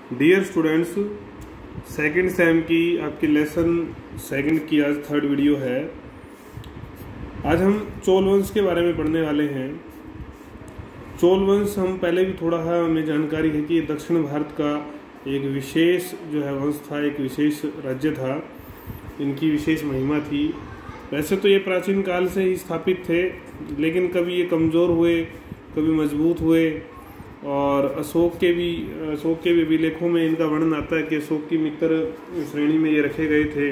Dear students, second same की आपकी lesson second की आज थर्ड वीडियो है। आज हम चोल वंश के बारे में पढ़ने वाले हैं। चोल वंश हम पहले भी थोड़ा हमें जानकारी है कि ये दक्षिण भारत का एक विशेष जो है वंश था, एक विशेष राज्य था, इनकी विशेष महिमा थी। वैसे तो ये प्राचीन काल से ही स्थापित थे, लेकिन कभी ये कमज़ोर हुए, कभी मजबूत हुए। और अशोक के भी अभिलेखों में इनका वर्णन आता है कि अशोक की मित्र श्रेणी में ये रखे गए थे।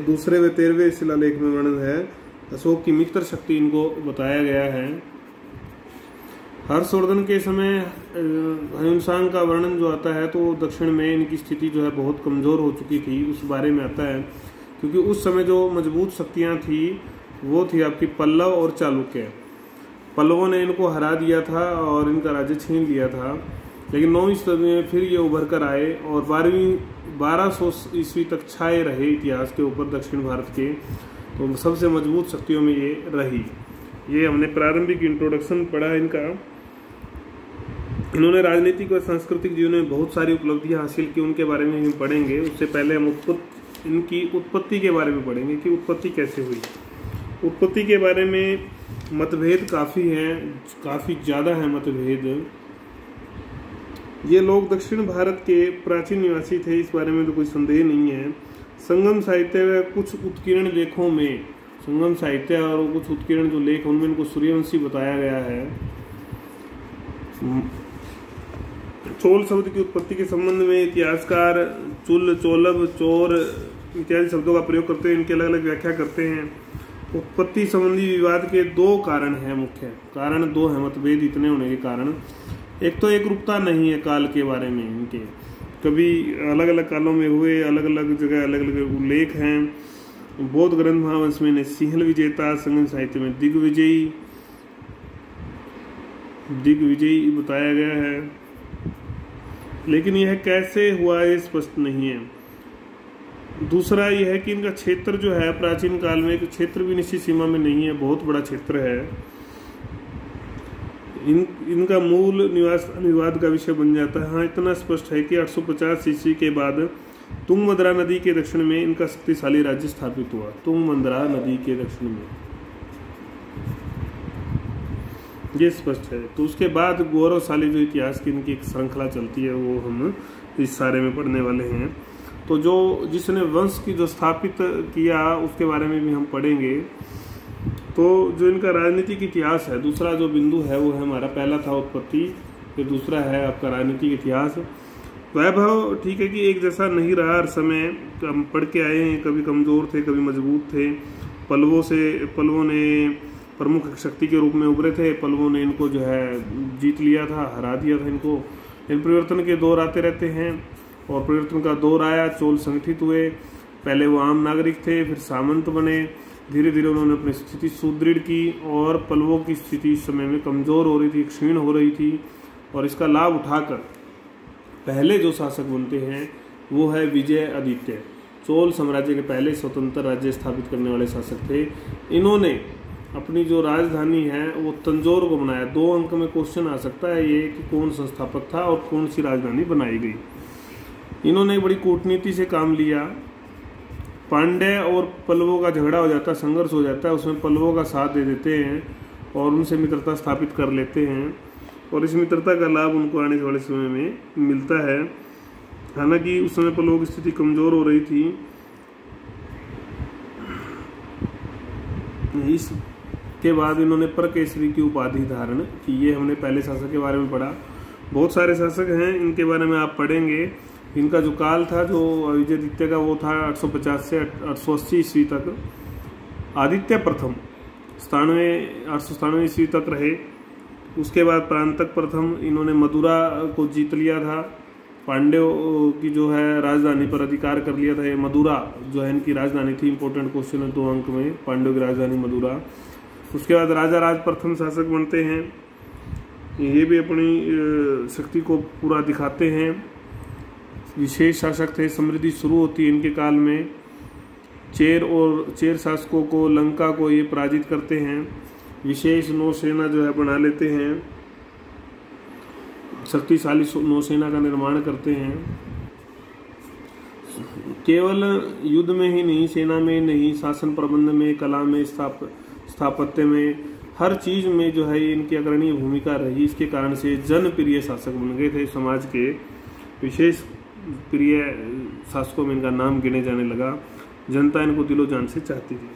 दूसरे व 13वें शिलालेख में वर्णन है, अशोक की मित्र शक्ति इनको बताया गया है। हर्षवर्धन के समय ह्यूनसांग का वर्णन जो आता है तो दक्षिण में इनकी स्थिति जो है बहुत कमज़ोर हो चुकी थी, उस बारे में आता है। क्योंकि उस समय जो मजबूत शक्तियाँ थी वो थी आपकी पल्लव और चालुक्य। पल्लवों ने इनको हरा दिया था और इनका राज्य छीन लिया था, लेकिन 9वीं सदी में फिर ये उभर कर आए और 1200 ईस्वी तक छाए रहे इतिहास के ऊपर दक्षिण भारत के। तो सबसे मजबूत शक्तियों में ये रही। ये हमने प्रारंभिक इंट्रोडक्शन पढ़ा इनका। इन्होंने राजनीतिक और सांस्कृतिक जीवन में बहुत सारी उपलब्धियां हासिल की, उनके बारे में हम पढ़ेंगे। उससे पहले हम इनकी उत्पत्ति के बारे में पढ़ेंगे कि उत्पत्ति कैसे हुई। उत्पत्ति के बारे में मतभेद काफ़ी हैं, काफ़ी ज़्यादा है मतभेद। ये लोग दक्षिण भारत के प्राचीन निवासी थे, इस बारे में तो कोई संदेह नहीं है। संगम साहित्य व कुछ उत्कीर्ण लेखों में, संगम साहित्य और कुछ उत्कीर्ण जो लेख उनमें इनको सूर्यवंशी बताया गया है। चोल शब्द की उत्पत्ति के संबंध में इतिहासकार चुल, चोलब, चोर इत्यादि शब्दों का प्रयोग करते हैं, इनकी अलग अलग व्याख्या करते हैं। उत्पत्ति संबंधी विवाद के दो कारण हैं, मुख्य कारण दो हैं मतभेद इतने होने के कारण। एक तो एक रूपता नहीं है काल के बारे में, इनके कभी अलग अलग कालों में हुए, अलग अलग जगह अलग अलग उल्लेख हैं। बौद्ध ग्रंथ महावंश में सिंहल विजेता, संगम साहित्य में दिग्विजयी बताया गया है, लेकिन यह कैसे हुआ ये स्पष्ट नहीं है। दूसरा यह है कि इनका क्षेत्र जो है प्राचीन काल में एक क्षेत्र भी निश्चित सीमा में नहीं है, बहुत बड़ा क्षेत्र है। इनका मूल निवास विवाद का विषय बन जाता है। हाँ, इतना स्पष्ट है कि 850 ईस्वी के बाद तुंगभद्रा नदी के दक्षिण में इनका शक्तिशाली राज्य स्थापित हुआ। तुंगभद्रा नदी के दक्षिण में ये स्पष्ट है। तो उसके बाद गौरवशाली जो इतिहास की इनकी एक श्रृंखला चलती है वो हम इस सारे में पढ़ने वाले हैं। तो जिसने वंश की जो स्थापित किया उसके बारे में भी हम पढ़ेंगे। तो जो इनका राजनीतिक इतिहास है, दूसरा जो बिंदु है वो है हमारा, पहला था उत्पत्ति, फिर दूसरा है आपका राजनीतिक इतिहास। वैभव ठीक है कि एक जैसा नहीं रहा, हर समय हम पढ़ के आए हैं, कभी कमज़ोर थे, कभी मजबूत थे। पल्लवों ने प्रमुख शक्ति के रूप में उभरे थे। पल्लवों ने इनको जो है जीत लिया था, हरा दिया था इनको। इन परिवर्तन के दौर आते रहते हैं और परिवर्तन का दौर आया, चोल संगठित हुए। पहले वो आम नागरिक थे, फिर सामंत बने। धीरे धीरे उन्होंने अपनी स्थिति सुदृढ़ की और पल्लवों की स्थिति इस समय में कमज़ोर हो रही थी, क्षीण हो रही थी। और इसका लाभ उठाकर पहले जो शासक बनते हैं वो है विजय आदित्य। चोल साम्राज्य के पहले स्वतंत्र राज्य स्थापित करने वाले शासक थे। इन्होंने अपनी जो राजधानी है वो तंजौर को बनाया। 2 अंक में क्वेश्चन आ सकता है ये कि कौन संस्थापक था और कौन सी राजधानी बनाई गई। इन्होंने बड़ी कूटनीति से काम लिया। पांड्य और पल्लवों का झगड़ा हो जाता है, संघर्ष हो जाता है, उसमें पल्लवों का साथ दे देते हैं और उनसे मित्रता स्थापित कर लेते हैं। और इस मित्रता का लाभ उनको आने वाले समय में मिलता है। हालांकि उस समय पल्लवों की स्थिति कमज़ोर हो रही थी। इसके बाद इन्होंने परकेसरी की उपाधि धारण की। ये हमने पहले शासक के बारे में पढ़ा। बहुत सारे शासक हैं, इनके बारे में आप पढ़ेंगे। इनका जो काल था जो विजय आदित्य का वो था 850 से 880 ईस्वी तक। आदित्य प्रथम 897 ईस्वी तक रहे। उसके बाद प्रांतक प्रथम, इन्होंने मदुरा को जीत लिया था। पांड्यों की जो है राजधानी पर अधिकार कर लिया था। ये मदुरा जो है इनकी राजधानी थी। इंपॉर्टेंट क्वेश्चन है 2 अंक में, पांड्यों की राजधानी मदुरा। उसके बाद राजा राज प्रथम शासक बनते हैं। ये भी अपनी शक्ति को पूरा दिखाते हैं। विशेष शासक थे। समृद्धि शुरू होती है इनके काल में। चेर शासकों को, लंका को ये पराजित करते हैं। विशेष नौसेना जो है बना लेते हैं। शक्तिशाली नौसेना का निर्माण करते हैं। केवल युद्ध में ही नहीं, सेना में नहीं, शासन प्रबंध में, कला में, स्थापत्य में, हर चीज में जो है इनकी अग्रणी भूमिका रही। इसके कारण से जनप्रिय शासक बन गए थे। समाज के विशेष प्रिय शासकों में इनका नाम गिने जाने लगा। जनता इनको दिलो जान से चाहती थी।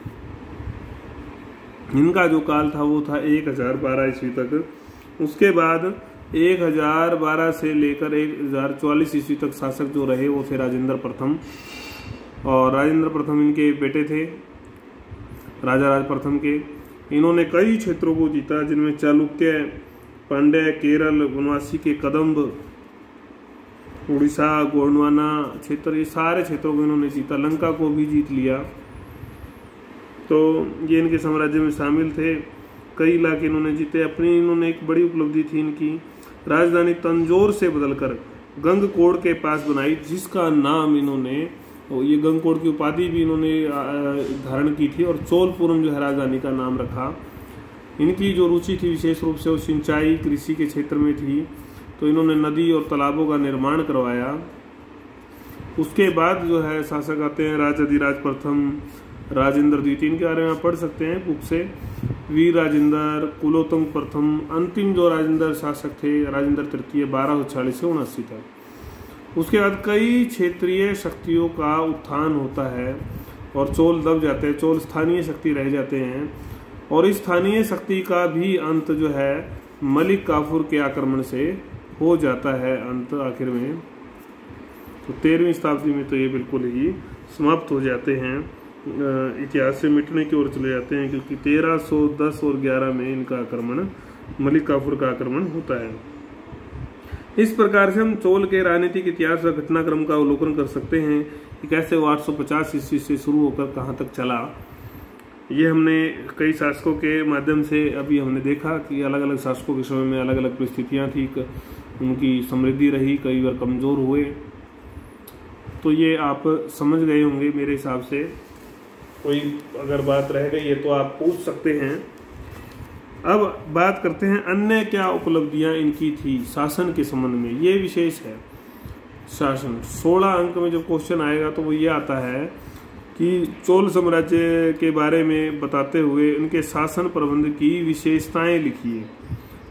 इनका जो काल था वो था 1012 ईस्वी तक। उसके बाद 1012 से लेकर 1044 ईस्वी तक शासक जो रहे वो थे राजेंद्र प्रथम। और राजेंद्र प्रथम इनके बेटे थे राजा राज प्रथम के। इन्होंने कई क्षेत्रों को जीता, जिनमें चालुक्य, पांड्य, केरल, वनवासी के कदम्ब, उड़ीसा, गोंडवाना क्षेत्र, ये सारे क्षेत्रों को इन्होंने जीता। लंका को भी जीत लिया। तो ये इनके साम्राज्य में शामिल थे। कई इलाके इन्होंने जीते। अपनी इन्होंने एक बड़ी उपलब्धि थी इनकी, राजधानी तंजौर से बदलकर गंगकोड़ के पास बनाई, जिसका नाम इन्होंने, ये गंगकोड़ की उपाधि भी इन्होंने धारण की थी, और चोलपुरम जो है राजधानी का नाम रखा। इनकी जो रुचि थी विशेष रूप से वो सिंचाई, कृषि के क्षेत्र में थी। तो इन्होंने नदी और तालाबों का निर्माण करवाया। उसके बाद जो है शासक आते हैं राजाधिराज प्रथम, राजेंद्र द्वितीय, इनके बारे में आप पढ़ सकते हैं बुक से। वीर राजेंद्र, कुलोत्तुंग प्रथम, अंतिम जो राजेंद्र शासक थे राजेंद्र तृतीय 1240 से 79 तक। उसके बाद कई क्षेत्रीय शक्तियों का उत्थान होता है और चोल दब जाते हैं। चोल स्थानीय शक्ति रह जाते हैं, और इस स्थानीय शक्ति का भी अंत जो है मलिक काफूर के आक्रमण से हो जाता है अंत आखिर में। तो 13वीं शताब्दी में तो ये बिल्कुल ही समाप्त हो जाते हैं, इतिहास से मिटने की ओर चले जाते हैं, क्योंकि 1310 और 11 में इनका आक्रमण, मलिक काफूर का आक्रमण होता है। इस प्रकार से हम चोल के राजनीतिक इतिहास और घटनाक्रम का अवलोकन कर सकते हैं कि कैसे वो 850 ईस्वी से शुरू होकर कहाँ तक चला। ये हमने कई शासकों के माध्यम से अभी हमने देखा कि अलग अलग शासकों के समय में अलग अलग परिस्थितियाँ थी, उनकी समृद्धि रही, कई बार कमजोर हुए। तो ये आप समझ गए होंगे मेरे हिसाब से। कोई अगर बात रह गई है तो आप पूछ सकते हैं। अब बात करते हैं अन्य क्या उपलब्धियां इनकी थी शासन के संबंध में। ये विशेष है शासन। 16 अंक में जब क्वेश्चन आएगा तो वो ये आता है कि चोल साम्राज्य के बारे में बताते हुए इनके शासन प्रबंध की विशेषताएं लिखिए।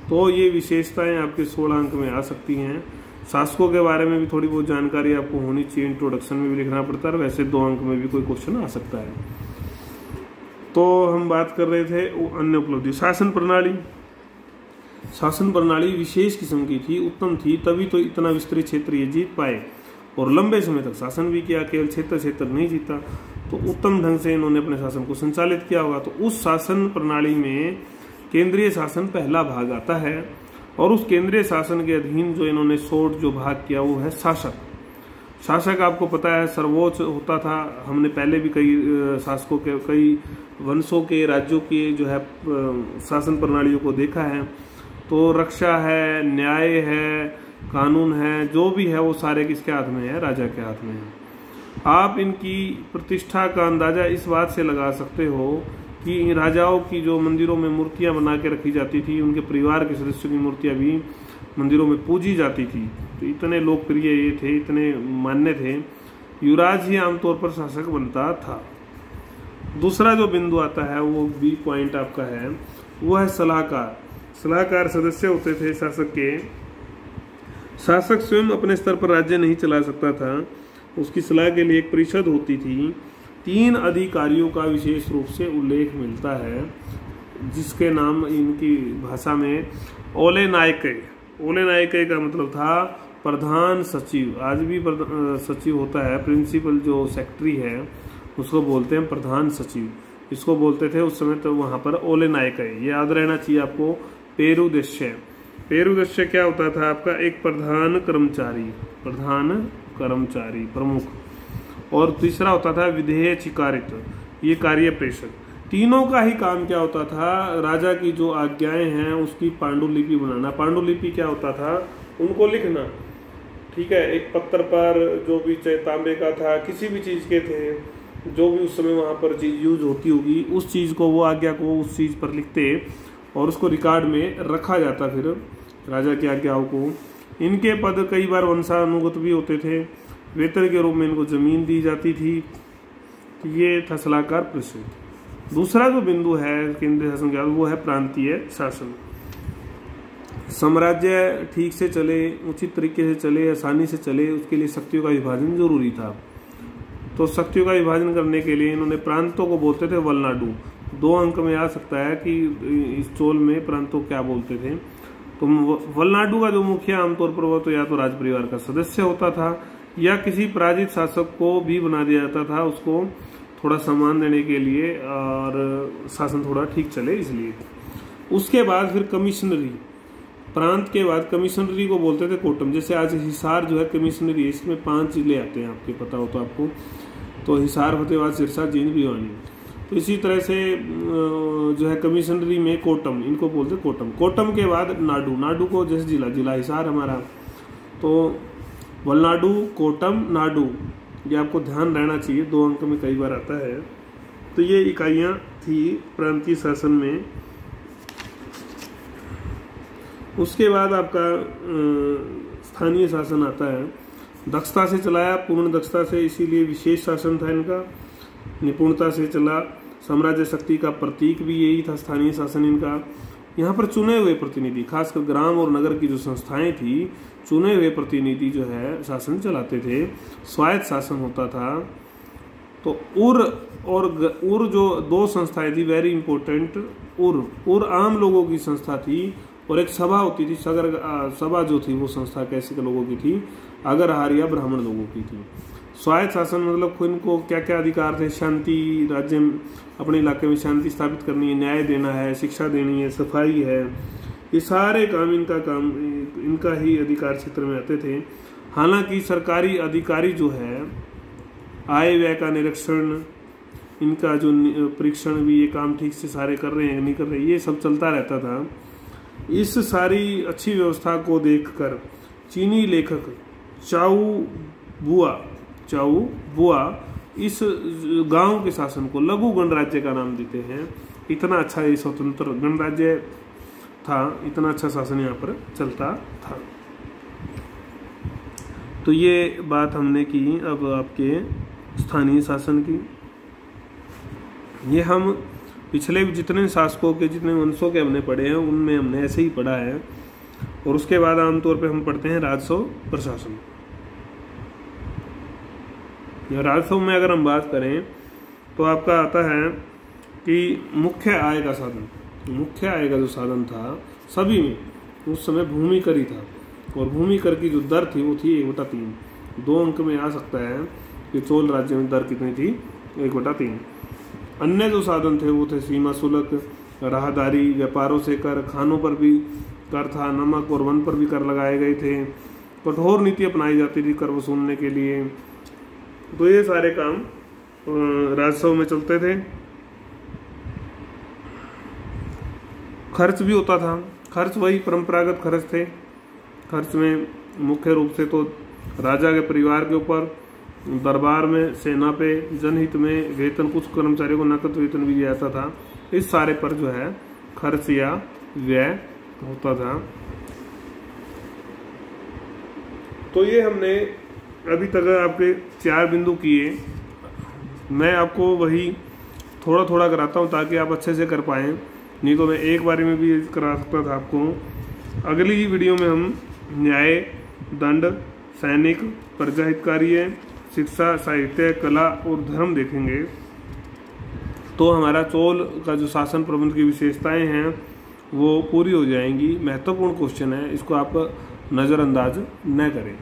तो ये विशेषताएं आपके 16 अंक में आ सकती हैं। शासकों के बारे में भी थोड़ी बहुत जानकारी आपको होनी चाहिए, इंट्रोडक्शन में भी लिखना पड़ता है। वैसे 2 अंक में भी कोई क्वेश्चन आ सकता है। तो हम बात कर रहे थे अन्य उपलब्धि। शासन प्रणाली, शासन प्रणाली विशेष किस्म की थी, उत्तम थी, तभी तो इतना विस्तृत क्षेत्र ये जीत पाए और लंबे समय तक शासन भी किया, केवल क्षेत्र नहीं जीता। तो उत्तम ढंग से इन्होंने अपने शासन को संचालित किया होगा। तो उस शासन प्रणाली में केंद्रीय शासन पहला भाग आता है, और उस केंद्रीय शासन के अधीन जो इन्होंने शोध जो भाग किया वो है शासक। शासक आपको पता है सर्वोच्च होता था। हमने पहले भी कई शासकों के, कई वंशों के, राज्यों के जो है शासन प्रणालियों को देखा है। तो रक्षा है, न्याय है, कानून है, जो भी है वो सारे किसके हाथ में है? राजा के हाथ में है। आप इनकी प्रतिष्ठा का अंदाजा इस बात से लगा सकते हो कि राजाओं की जो मंदिरों में मूर्तियां बना के रखी जाती थी, उनके परिवार के सदस्यों की मूर्तियां भी मंदिरों में पूजी जाती थी। तो इतने लोकप्रिय ये थे, इतने मान्य थे। युवराज ही आमतौर पर शासक बनता था। दूसरा जो बिंदु आता है वो बी पॉइंट आपका है, वो है सलाहकार। सलाहकार सदस्य होते थे शासक के। शासक स्वयं अपने स्तर पर राज्य नहीं चला सकता था, उसकी सलाह के लिए एक परिषद होती थी। 3 अधिकारियों का विशेष रूप से उल्लेख मिलता है, जिसके नाम इनकी भाषा में ओले नायके। ओले नायके का मतलब था प्रधान सचिव। आज भी सचिव होता है, प्रिंसिपल जो सेक्रेटरी है उसको बोलते हैं प्रधान सचिव। इसको बोलते थे उस समय, तो वहाँ पर ओले नायके। ये याद रहना चाहिए आपको। पेरुदस्य, पेरुदस्य क्या होता था आपका? एक प्रधान कर्मचारी प्रमुख। और तीसरा होता था विधेय चिकारित, ये कार्य प्रेषक। तीनों का ही काम क्या होता था? राजा की जो आज्ञाएं हैं उसकी पांडुलिपि बनाना। पांडुलिपि क्या होता था? उनको लिखना, ठीक है, एक पत्थर पर, जो भी चाहे तांबे का था, किसी भी चीज के थे, जो भी उस समय वहां पर चीज यूज होती होगी, उस चीज को, वो आज्ञा को उस चीज पर लिखते और उसको रिकॉर्ड में रखा जाता। फिर राजा की आज्ञाओं को इनके पद कई बार वंशानुगत भी होते थे। वेतन के रूप में इनको जमीन दी जाती थी। तो ये था सलाहकार परिषद। दूसरा जो बिंदु है केंद्रीय शासन का वो है प्रांतीय शासन। साम्राज्य ठीक से चले, उचित तरीके से चले, आसानी से चले, उसके लिए शक्तियों का विभाजन जरूरी था। तो शक्तियों का विभाजन करने के लिए इन्होंने प्रांतों को बोलते थे वलनाडु। 2 अंक में आ सकता है कि इस चोल में प्रांतों क्या बोलते थे। तो वलनाडु का जो मुखिया आमतौर पर वो तो या तो राज परिवार का सदस्य होता था या किसी पराजित शासक को भी बना दिया जाता था, उसको थोड़ा सम्मान देने के लिए और शासन थोड़ा ठीक चले इसलिए। उसके बाद फिर कमिश्नरी, प्रांत के बाद कमिश्नरी को बोलते थे कोटम। जैसे आज हिसार जो है कमिश्नरी, इसमें 5 जिले आते हैं, आपके पता हो तो आपको। तो हिसार, फतेहाबाद, सिरसा, जींद, भिवानी। तो इसी तरह से जो है कमिश्नरी में कोटम, इनको बोलते कोटम। कोटम के बाद नाडु, नाडु को जैसे जिला हिसार हमारा, तो वलनाडु, कोटम, नाडु, ये आपको ध्यान रहना चाहिए, 2 अंक में कई बार आता है। तो ये इकाइयाँ थी प्रांतीय शासन में। उसके बाद आपका स्थानीय शासन आता है। दक्षता से चलाया, पूर्ण दक्षता से, इसीलिए विशेष शासन था इनका। निपुणता से चला, साम्राज्य शक्ति का प्रतीक भी यही था स्थानीय शासन इनका। यहाँ पर चुने हुए प्रतिनिधि, खासकर ग्राम और नगर की जो संस्थाएं थी, चुने हुए प्रतिनिधि जो है शासन चलाते थे। स्वायत्त शासन होता था। तो उर जो 2 संस्थाएं थी वेरी इंपॉर्टेंट। उर आम लोगों की संस्था थी और एक सभा होती थी। सभा जो थी वो संस्था कैसे के लोगों की थी, अग्रहार या ब्राह्मण लोगों की थी। स्वायत्त शासन मतलब इनको क्या क्या अधिकार थे, शांति, राज्य में अपने इलाके में शांति स्थापित करनी है, न्याय देना है, शिक्षा देनी है, सफाई है, ये सारे काम इनका ही अधिकार क्षेत्र में आते थे। हालांकि सरकारी अधिकारी जो है आय व्यय का निरीक्षण, इनका जो परीक्षण भी, ये काम ठीक से सारे कर रहे हैं नहीं कर रहे, ये सब चलता रहता था। इस सारी अच्छी व्यवस्था को देखकर चीनी लेखक चाऊ बुआ इस गांव के शासन को लघु गणराज्य का नाम देते हैं। इतना अच्छा ये स्वतंत्र गणराज्य था, इतना अच्छा शासन यहाँ पर चलता था। तो ये बात हमने की। अब आपके स्थानीय शासन की, ये हम पिछले जितने शासकों के, जितने वंशों के हमने पढ़े हैं उनमें हमने ऐसे ही पढ़ा है। और उसके बाद आमतौर पे हम पढ़ते हैं राजस्व प्रशासन। राजस्व में अगर हम बात करें तो आपका आता है कि मुख्य आय का साधन, मुख्य आय का जो साधन था सभी में उस समय भूमि कर ही था। और भूमि कर की जो दर थी वो थी 1/3। 2 अंक में आ सकता है कि चोल राज्य में दर कितनी थी, 1/3। अन्य जो साधन थे वो थे सीमा शुल्क, राहदारी, व्यापारों से कर, खानों पर भी कर था, नमक और वन पर भी कर लगाए गए थे। कठोर नीति अपनाई जाती थी कर वसूलने के लिए। तो ये सारे काम राजस्व में चलते थे। खर्च भी होता था। खर्च वही परंपरागत खर्च थे। खर्च में मुख्य रूप से तो राजा के परिवार के ऊपर, दरबार में, सेना पे, जनहित में वेतन, कुछ कर्मचारियों को नकद वेतन भी दिया जाता था। इस सारे पर जो है खर्च या व्यय होता था। तो ये हमने अभी तक आपके 4 बिंदु किए। मैं आपको वही थोड़ा थोड़ा कराता हूँ ताकि आप अच्छे से कर पाएँ, नहीं तो मैं एक बारी में भी करा सकता था आपको। अगली ही वीडियो में हम न्याय, दंड, सैनिक, प्रजा हितकारी, शिक्षा, साहित्य, कला और धर्म देखेंगे। तो हमारा चोल का जो शासन प्रबंध की विशेषताएं हैं वो पूरी हो जाएंगी। महत्वपूर्ण क्वेश्चन है, इसको आप नज़रअंदाज न करें।